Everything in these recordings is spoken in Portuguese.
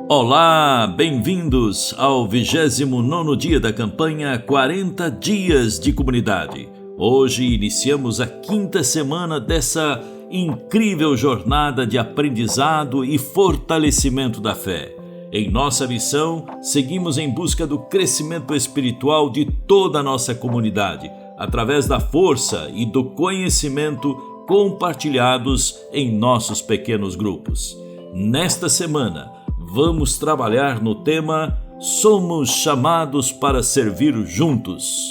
Olá, bem-vindos ao 29º dia da campanha 40 Dias de Comunidade. Hoje iniciamos a 5ª semana dessa incrível jornada de aprendizado e fortalecimento da fé. Em nossa missão, seguimos em busca do crescimento espiritual de toda a nossa comunidade, através da força e do conhecimento compartilhados em nossos pequenos grupos. Nesta semana, vamos trabalhar no tema Somos chamados para servir juntos.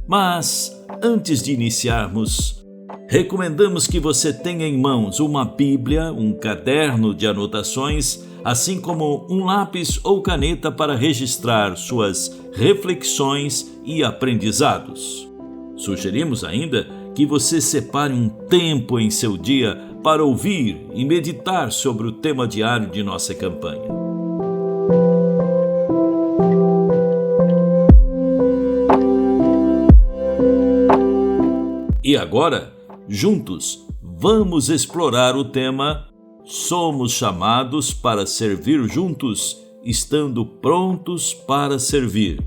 Mas, antes de iniciarmos, recomendamos que você tenha em mãos uma Bíblia, um caderno de anotações, assim como um lápis ou caneta para registrar suas reflexões e aprendizados. Sugerimos ainda que você separe um tempo em seu dia para ouvir e meditar sobre o tema diário de nossa campanha. E agora, juntos, vamos explorar o tema Somos chamados para servir juntos, estando prontos para servir.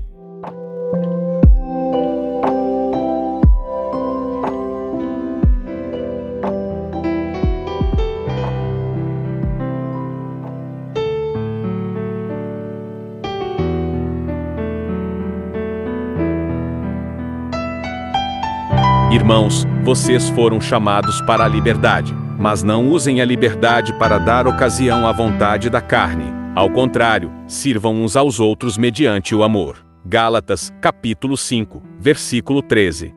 Irmãos, vocês foram chamados para a liberdade, mas não usem a liberdade para dar ocasião à vontade da carne. Ao contrário, sirvam uns aos outros mediante o amor. Gálatas, capítulo 5, versículo 13.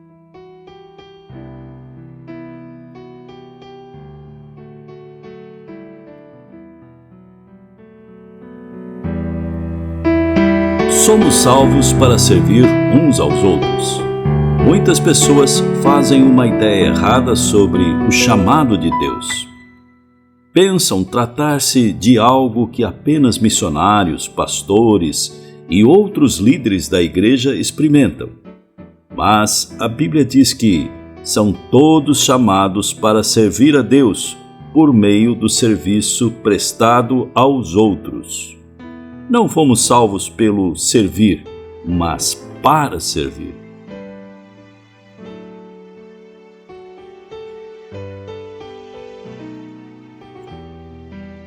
Somos salvos para servir uns aos outros. Muitas pessoas fazem uma ideia errada sobre o chamado de Deus. Pensam tratar-se de algo que apenas missionários, pastores e outros líderes da igreja experimentam. Mas a Bíblia diz que são todos chamados para servir a Deus por meio do serviço prestado aos outros. Não fomos salvos pelo servir, mas para servir.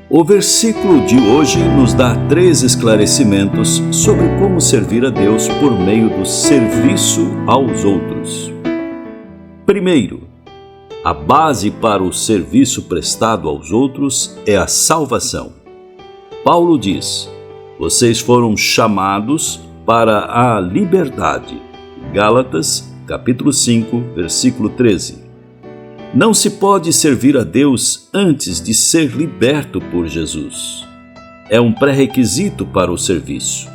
O versículo de hoje nos dá 3 esclarecimentos sobre como servir a Deus por meio do serviço aos outros. Primeiro, a base para o serviço prestado aos outros é a salvação. Paulo diz: vocês foram chamados para a liberdade. Gálatas, capítulo 5, versículo 13. Não se pode servir a Deus antes de ser liberto por Jesus. É um pré-requisito para o serviço.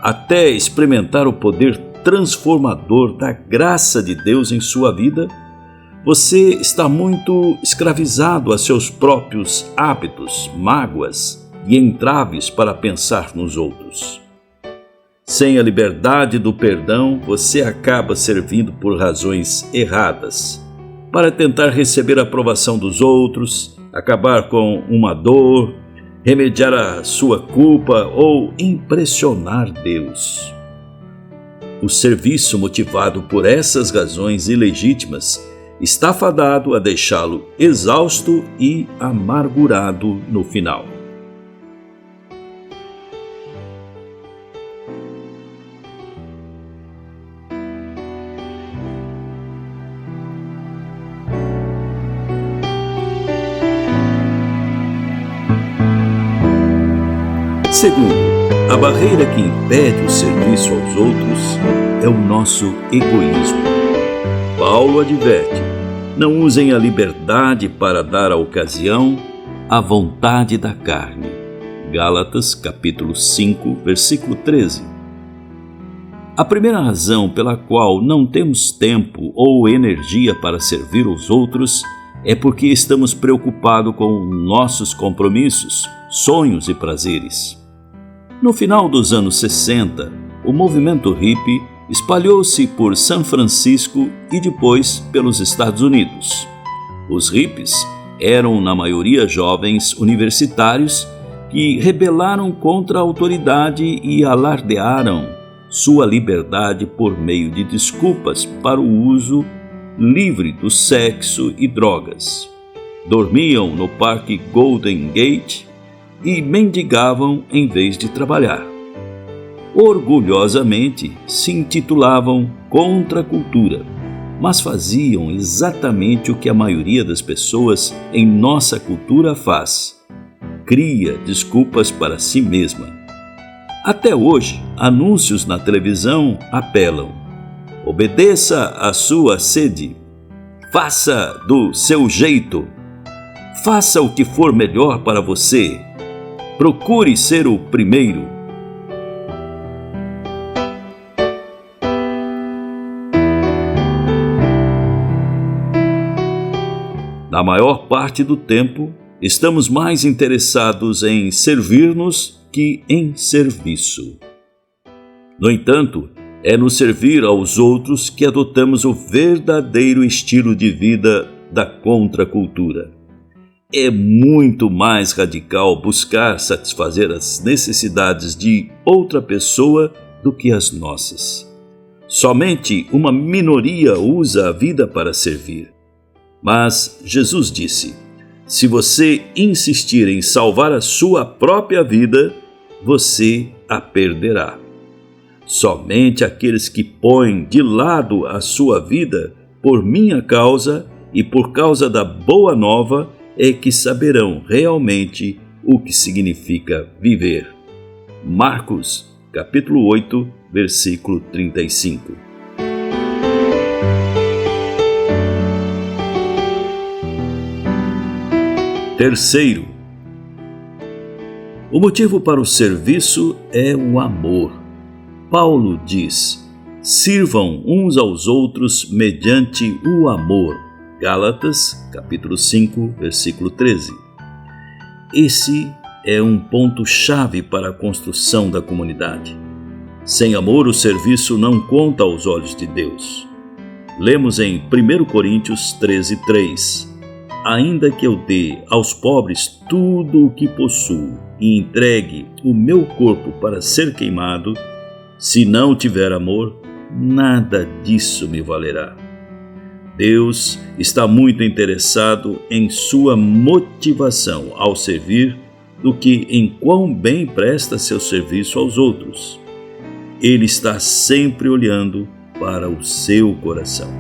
Até experimentar o poder transformador da graça de Deus em sua vida, você está muito escravizado a seus próprios hábitos, mágoas e entraves para pensar nos outros. Sem a liberdade do perdão, você acaba servindo por razões erradas, para tentar receber a aprovação dos outros, acabar com uma dor, remediar a sua culpa ou impressionar Deus. O serviço motivado por essas razões ilegítimas está fadado a deixá-lo exausto e amargurado no final. Segundo, a barreira que impede o serviço aos outros é o nosso egoísmo. Paulo adverte: não usem a liberdade para dar a ocasião à vontade da carne. Gálatas, capítulo 5, versículo 13. A primeira razão pela qual não temos tempo ou energia para servir os outros é porque estamos preocupados com nossos compromissos, sonhos e prazeres. No final dos anos 60, o movimento hippie espalhou-se por São Francisco e depois pelos Estados Unidos. Os hippies eram, na maioria, jovens universitários que rebelaram contra a autoridade e alardearam sua liberdade por meio de desculpas para o uso livre do sexo e drogas. Dormiam no Parque Golden Gate e mendigavam em vez de trabalhar. Orgulhosamente se intitulavam Contra a Cultura, mas faziam exatamente o que a maioria das pessoas em nossa cultura faz: cria desculpas para si mesma. Até hoje, anúncios na televisão apelam: obedeça à sua sede, faça do seu jeito, faça o que for melhor para você, procure ser o primeiro. Na maior parte do tempo, estamos mais interessados em servir-nos que em serviço. No entanto, é no servir aos outros que adotamos o verdadeiro estilo de vida da contracultura. É muito mais radical buscar satisfazer as necessidades de outra pessoa do que as nossas. Somente uma minoria usa a vida para servir. Mas Jesus disse: se você insistir em salvar a sua própria vida, você a perderá. Somente aqueles que põem de lado a sua vida por minha causa e por causa da boa nova é que saberão realmente o que significa viver. Marcos, capítulo 8, versículo 35. Terceiro, o motivo para o serviço é o amor. Paulo diz: sirvam uns aos outros mediante o amor. Gálatas, capítulo 5, versículo 13. Esse é um ponto-chave para a construção da comunidade. Sem amor, o serviço não conta aos olhos de Deus. Lemos em 1 Coríntios 13:3. Ainda que eu dê aos pobres tudo o que possuo e entregue o meu corpo para ser queimado, se não tiver amor, nada disso me valerá. Deus está muito interessado em sua motivação ao servir do que em quão bem presta seu serviço aos outros. Ele está sempre olhando para o seu coração.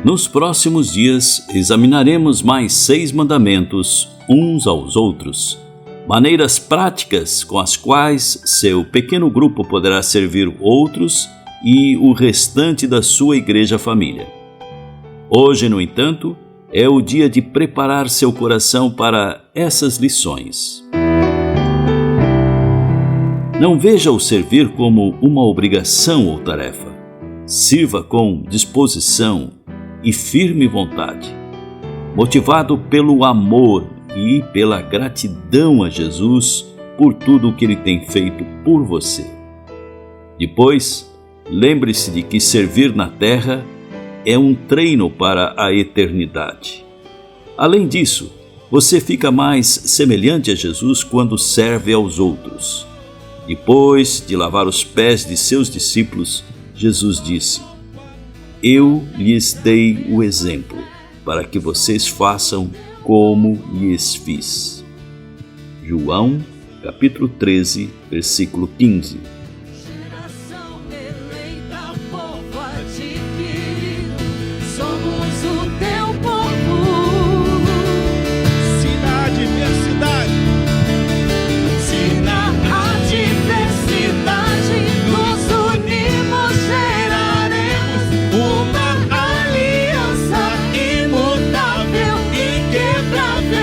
Nos próximos dias, examinaremos mais 6 mandamentos uns aos outros, maneiras práticas com as quais seu pequeno grupo poderá servir outros e o restante da sua igreja-família. Hoje, no entanto, é o dia de preparar seu coração para essas lições. Não veja o servir como uma obrigação ou tarefa. Sirva com disposição e firme vontade, motivado pelo amor e pela gratidão a Jesus por tudo o que Ele tem feito por você. Depois, lembre-se de que servir na terra é um treino para a eternidade. Além disso, você fica mais semelhante a Jesus quando serve aos outros. Depois de lavar os pés de seus discípulos, Jesus disse: eu lhes dei o exemplo, para que vocês façam como lhes fiz. João, capítulo 13, versículo 15. Geração eleita, povo adquirido, somos o teu povo. Se na adversidade, Se na adversidade nos unimos, geraremos uma aliança imutável, inquebrável.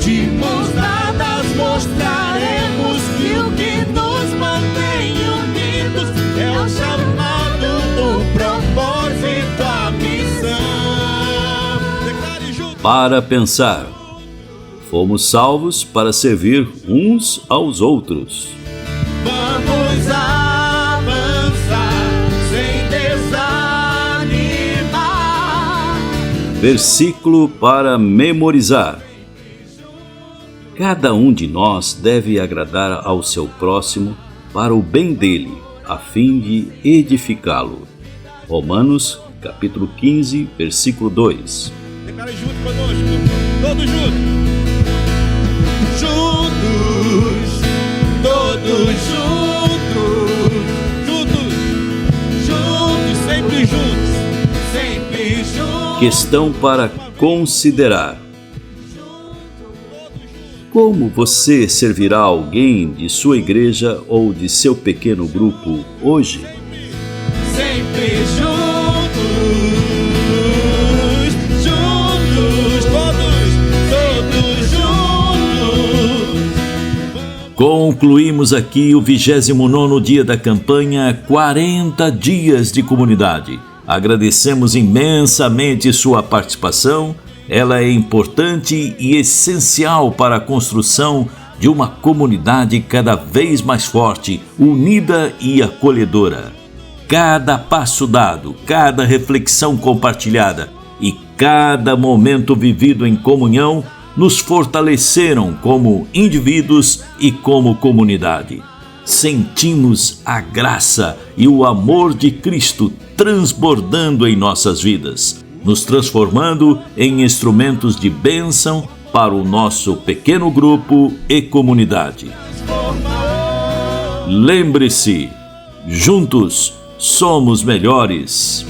De mãos dadas mostraremos que o que nos mantém unidos é o chamado, o propósito, a missão. declare junto. Para pensar, fomos salvos para servir uns aos outros. Vamos avançar sem desanimar. Versículo para memorizar. Cada um de nós deve agradar ao seu próximo para o bem dele, a fim de edificá-lo. Romanos, capítulo 15, versículo 2. Declarem junto conosco, todos juntos. Juntos, todos juntos, sempre juntos. Questão para considerar. Como você servirá alguém de sua igreja ou de seu pequeno grupo hoje? Sempre juntos, todos juntos. Concluímos aqui o 29º dia da campanha 40 Dias de Comunidade. Agradecemos imensamente sua participação. Ela é importante e essencial para a construção de uma comunidade cada vez mais forte, unida e acolhedora. Cada passo dado, cada reflexão compartilhada e cada momento vivido em comunhão nos fortaleceram como indivíduos e como comunidade. Sentimos a graça e o amor de Cristo transbordando em nossas vidas, nos transformando em instrumentos de bênção para o nosso pequeno grupo e comunidade. Lembre-se, juntos somos melhores.